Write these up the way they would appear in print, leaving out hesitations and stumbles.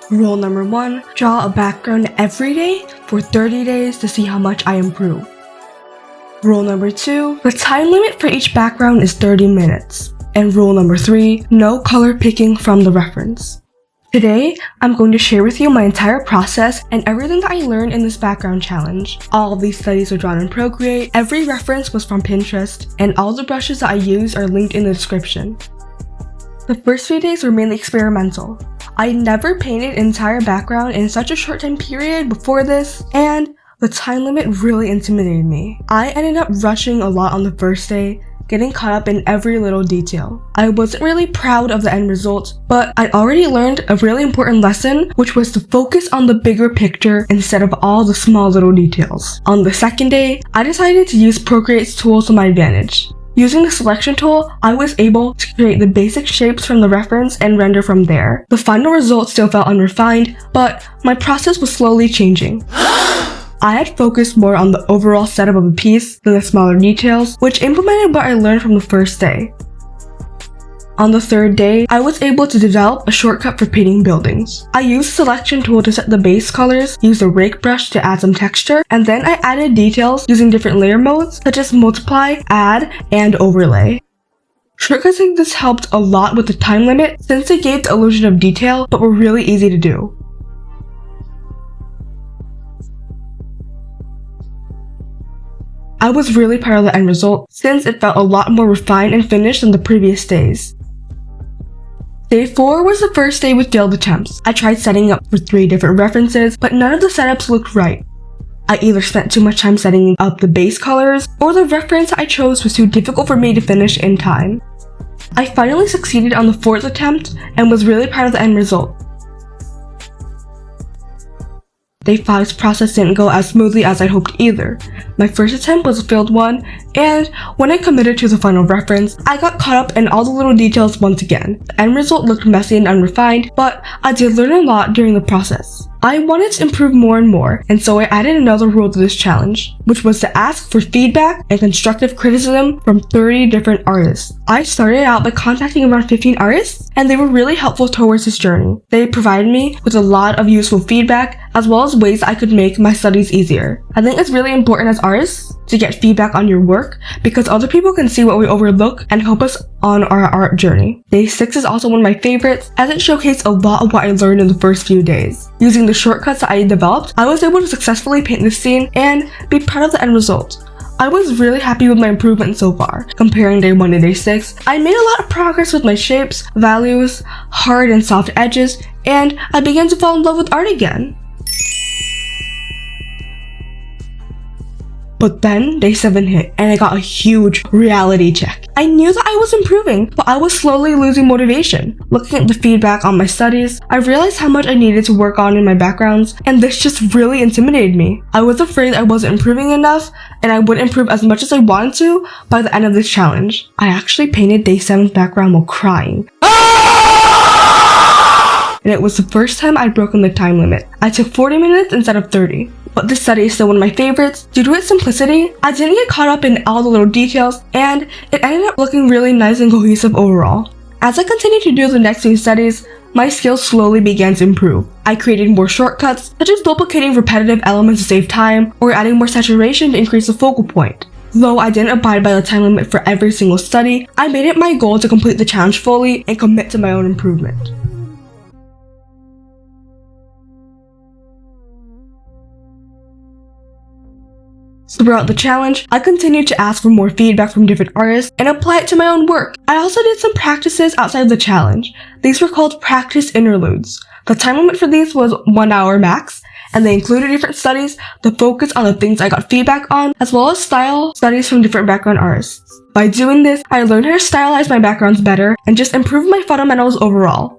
Rule number 1, draw a background every day for 30 days to see how much I improve. Rule number 2, the time limit for each background is 30 minutes. And rule number 3, no color picking from the reference. Today, I'm going to share with you my entire process and everything that I learned in this background challenge. All of these studies were drawn in Procreate, every reference was from Pinterest, and all the brushes that I used are linked in the description. The first few days were mainly experimental. I never painted an entire background in such a short time period before this, and the time limit really intimidated me. I ended up rushing a lot on the first day, getting caught up in every little detail. I wasn't really proud of the end result, but I already learned a really important lesson, which was to focus on the bigger picture instead of all the small little details. On the second day, I decided to use Procreate's tools to my advantage. Using the selection tool, I was able to create the basic shapes from the reference and render from there. The final result still felt unrefined, but my process was slowly changing. I had focused more on the overall setup of the piece than the smaller details, which implemented what I learned from the first day. On the third day, I was able to develop a shortcut for painting buildings. I used the selection tool to set the base colors, used a rake brush to add some texture, and then I added details using different layer modes such as multiply, add, and overlay. Shortcuts like this helped a lot with the time limit since they gave the illusion of detail but were really easy to do. I was really proud of the end result since it felt a lot more refined and finished than the previous days. Day 4 was the first day with failed attempts. I tried setting up for 3 different references, but none of the setups looked right. I either spent too much time setting up the base colors, or the reference I chose was too difficult for me to finish in time. I finally succeeded on the 4th attempt and was really proud of the end result. Day 5's process didn't go as smoothly as I'd hoped either. My first attempt was a failed one, and when I committed to the final reference, I got caught up in all the little details once again. The end result looked messy and unrefined, but I did learn a lot during the process. I wanted to improve more and more, and so I added another rule to this challenge, which was to ask for feedback and constructive criticism from 30 different artists. I started out by contacting around 15 artists, and they were really helpful towards this journey. They provided me with a lot of useful feedback, as well as ways I could make my studies easier. I think it's really important as artists to get feedback on your work because other people can see what we overlook and help us on our art journey. Day 6 is also one of my favorites as it showcased a lot of what I learned in the first few days. Using the shortcuts that I developed, I was able to successfully paint this scene and be proud of the end result. I was really happy with my improvement so far. Comparing day 1 to day 6, I made a lot of progress with my shapes, values, hard and soft edges, and I began to fall in love with art again. But then day 7 hit and I got a huge reality check. I knew that I was improving, but I was slowly losing motivation. Looking at the feedback on my studies, I realized how much I needed to work on in my backgrounds, and this just really intimidated me. I was afraid I wasn't improving enough, and I wouldn't improve as much as I wanted to by the end of this challenge. I actually painted day 7's background while crying. And it was the first time I'd broken the time limit. I took 40 minutes instead of 30. But this study is still one of my favorites. Due to its simplicity, I didn't get caught up in all the little details, and it ended up looking really nice and cohesive overall. As I continued to do the next few studies, my skills slowly began to improve. I created more shortcuts, such as duplicating repetitive elements to save time, or adding more saturation to increase the focal point. Though I didn't abide by the time limit for every single study, I made it my goal to complete the challenge fully and commit to my own improvement. Throughout the challenge, I continued to ask for more feedback from different artists and apply it to my own work. I also did some practices outside of the challenge. These were called practice interludes. The time limit for these was 1 hour max, and they included different studies to focus on the things I got feedback on, as well as style studies from different background artists. By doing this, I learned how to stylize my backgrounds better and just improve my fundamentals overall.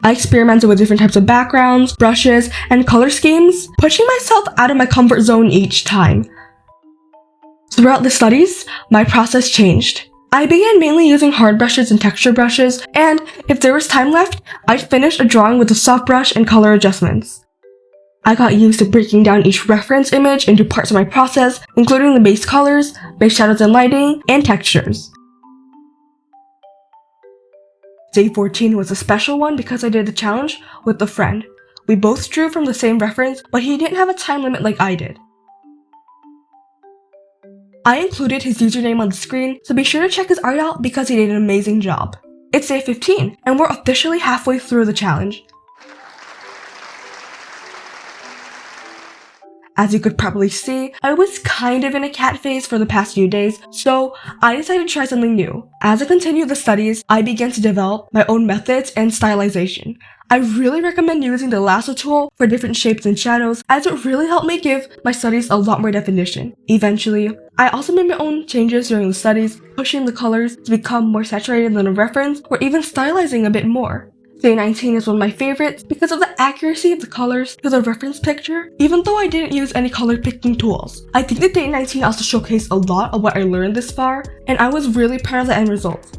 I experimented with different types of backgrounds, brushes, and color schemes, pushing myself out of my comfort zone each time. Throughout the studies, my process changed. I began mainly using hard brushes and texture brushes, and if there was time left, I'd finish a drawing with a soft brush and color adjustments. I got used to breaking down each reference image into parts of my process, including the base colors, base shadows and lighting, and textures. Day 14 was a special one because I did the challenge with a friend. We both drew from the same reference, but he didn't have a time limit like I did. I included his username on the screen, so be sure to check his art out because he did an amazing job. It's day 15, and we're officially halfway through the challenge. As you could probably see, I was kind of in a cat phase for the past few days, so I decided to try something new. As I continued the studies, I began to develop my own methods and stylization. I really recommend using the lasso tool for different shapes and shadows, as it really helped me give my studies a lot more definition. Eventually, I also made my own changes during the studies, pushing the colors to become more saturated than a reference, or even stylizing a bit more. Day 19 is one of my favorites because of the accuracy of the colors to the reference picture, even though I didn't use any color picking tools. I think that day 19 also showcased a lot of what I learned this far, and I was really proud of the end result.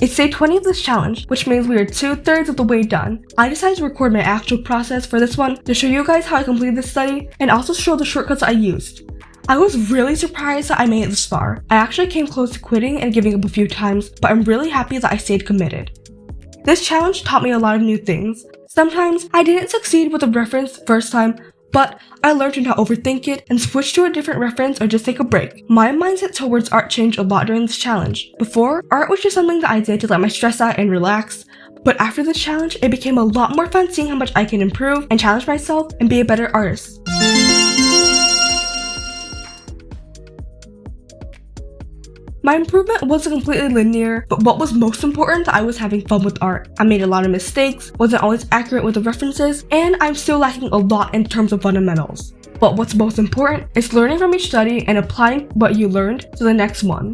It's day 20 of this challenge, which means we are 2/3 of the way done. I decided to record my actual process for this one to show you guys how I completed this study and also show the shortcuts I used. I was really surprised that I made it this far. I actually came close to quitting and giving up a few times, but I'm really happy that I stayed committed. This challenge taught me a lot of new things. Sometimes I didn't succeed with a reference the first time, but I learned to not overthink it and switch to a different reference or just take a break. My mindset towards art changed a lot during this challenge. Before, art was just something that I did to let my stress out and relax, but after this challenge, it became a lot more fun seeing how much I can improve and challenge myself and be a better artist. My improvement wasn't completely linear, but what was most important that I was having fun with art. I made a lot of mistakes, wasn't always accurate with the references, and I'm still lacking a lot in terms of fundamentals. But what's most important is learning from each study and applying what you learned to the next one.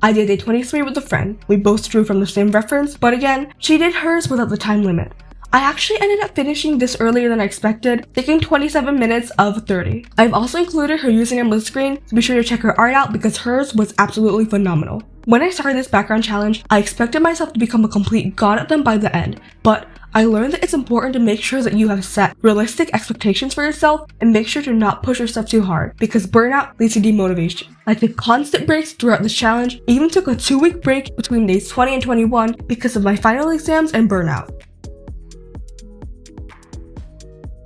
I did day 23 with a friend. We both drew from the same reference, but again, she did hers without the time limit. I actually ended up finishing this earlier than I expected, taking 27 minutes of 30. I've also included her username on the screen, so be sure to check her art out because hers was absolutely phenomenal. When I started this background challenge, I expected myself to become a complete god at them by the end, but I learned that it's important to make sure that you have set realistic expectations for yourself and make sure to not push yourself too hard because burnout leads to demotivation. I took constant breaks throughout this challenge, even took a 2-week break between days 20 and 21 because of my final exams and burnout.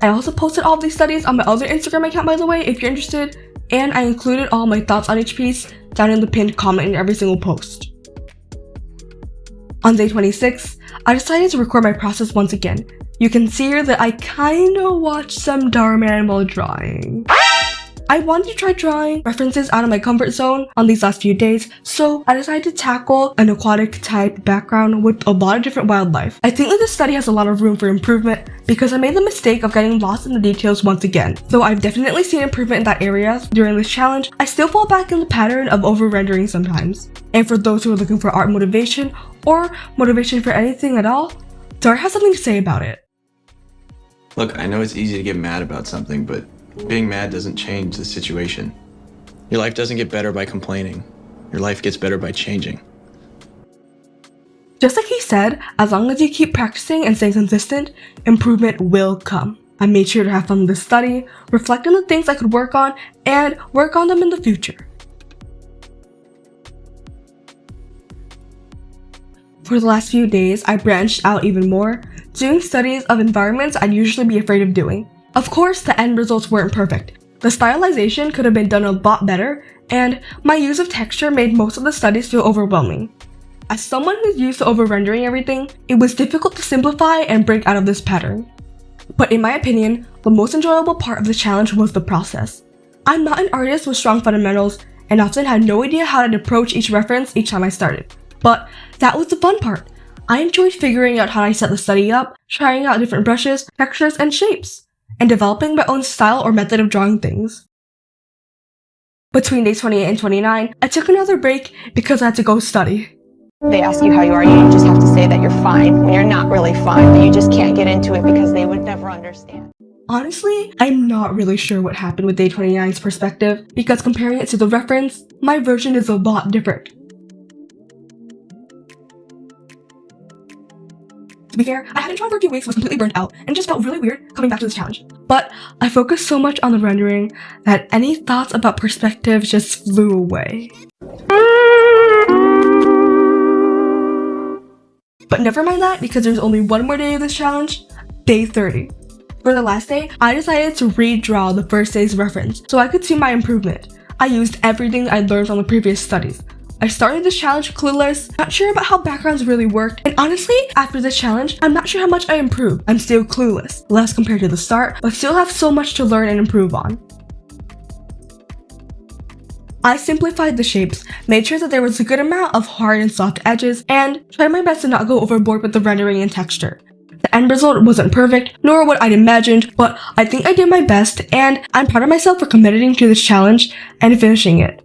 I also posted all of these studies on my other Instagram account, by the way, if you're interested, and I included all my thoughts on each piece down in the pinned comment in every single post. On day 26, I decided to record my process once again. You can see here that I kinda watched some Darman while drawing. I wanted to try drawing references out of my comfort zone on these last few days, so I decided to tackle an aquatic type background with a lot of different wildlife. I think that this study has a lot of room for improvement because I made the mistake of getting lost in the details once again. Though I've definitely seen improvement in that area during this challenge, I still fall back in the pattern of over-rendering sometimes. And for those who are looking for art motivation or motivation for anything at all, Dar has something to say about it. Look, I know it's easy to get mad about something, but being mad doesn't change the situation. Your life doesn't get better by complaining. Your life gets better by changing. Just like he said, as long as you keep practicing and staying consistent, improvement will come. I made sure to have fun with this study, reflect on the things I could work on, and work on them in the future. For the last few days, I branched out even more, doing studies of environments I'd usually be afraid of doing. Of course, the end results weren't perfect. The stylization could have been done a lot better, and my use of texture made most of the studies feel overwhelming. As someone who's used to over-rendering everything, it was difficult to simplify and break out of this pattern. But in my opinion, the most enjoyable part of the challenge was the process. I'm not an artist with strong fundamentals, and often had no idea how to approach each reference each time I started. But that was the fun part. I enjoyed figuring out how I set the study up, trying out different brushes, textures, and shapes, and developing my own style or method of drawing things. Between days 28 and 29, I took another break because I had to go study. They ask you how you are, you just have to say that you're fine when you're not really fine, but you just can't get into it because they would never understand. Honestly, I'm not really sure what happened with day 29's perspective because comparing it to the reference, my version is a lot different. To be fair, I hadn't drawn for a few weeks, was completely burnt out, and just felt really weird coming back to this challenge. But I focused so much on the rendering that any thoughts about perspective just flew away. But never mind that, because there's only one more day of this challenge, day 30. For the last day, I decided to redraw the first day's reference so I could see my improvement. I used everything I learned from the previous studies. I started this challenge clueless, not sure about how backgrounds really worked, and honestly, after this challenge, I'm not sure how much I improved. I'm still clueless, less compared to the start, but still have so much to learn and improve on. I simplified the shapes, made sure that there was a good amount of hard and soft edges, and tried my best to not go overboard with the rendering and texture. The end result wasn't perfect, nor what I'd imagined, but I think I did my best, and I'm proud of myself for committing to this challenge and finishing it.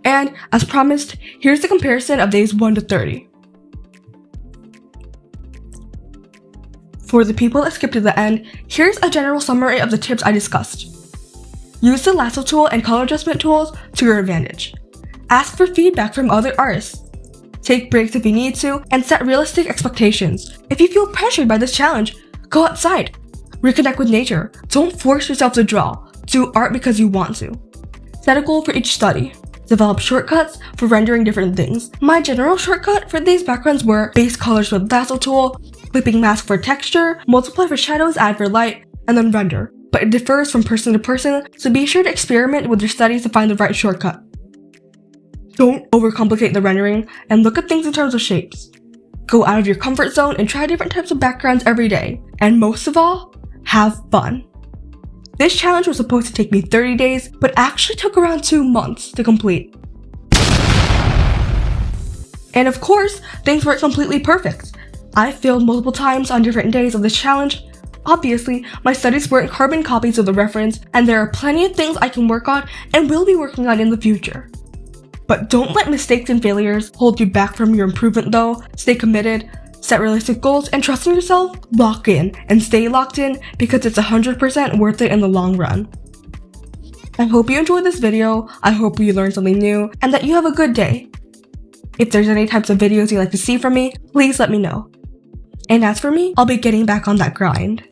And, as promised, here's the comparison of days 1 to 30. For the people that skipped to the end, here's a general summary of the tips I discussed. Use the lasso tool and color adjustment tools to your advantage. Ask for feedback from other artists. Take breaks if you need to, and set realistic expectations. If you feel pressured by this challenge, go outside. Reconnect with nature. Don't force yourself to draw. Do art because you want to. Set a goal for each study. Develop shortcuts for rendering different things. My general shortcut for these backgrounds were base colors with lasso tool, clipping mask for texture, multiply for shadows, add for light, and then render. But it differs from person to person, so be sure to experiment with your studies to find the right shortcut. Don't overcomplicate the rendering, and look at things in terms of shapes. Go out of your comfort zone and try different types of backgrounds every day. And most of all, have fun. This challenge was supposed to take me 30 days, but actually took around 2 months to complete. And of course, things weren't completely perfect. I failed multiple times on different days of this challenge. Obviously, my studies weren't carbon copies of the reference, and there are plenty of things I can work on and will be working on in the future. But don't let mistakes and failures hold you back from your improvement though. Stay committed, set realistic goals, and trust in yourself. Lock in and stay locked in because it's 100% worth it in the long run. I hope you enjoyed this video, I hope you learned something new, and that you have a good day. If there's any types of videos you'd like to see from me, please let me know. And as for me, I'll be getting back on that grind.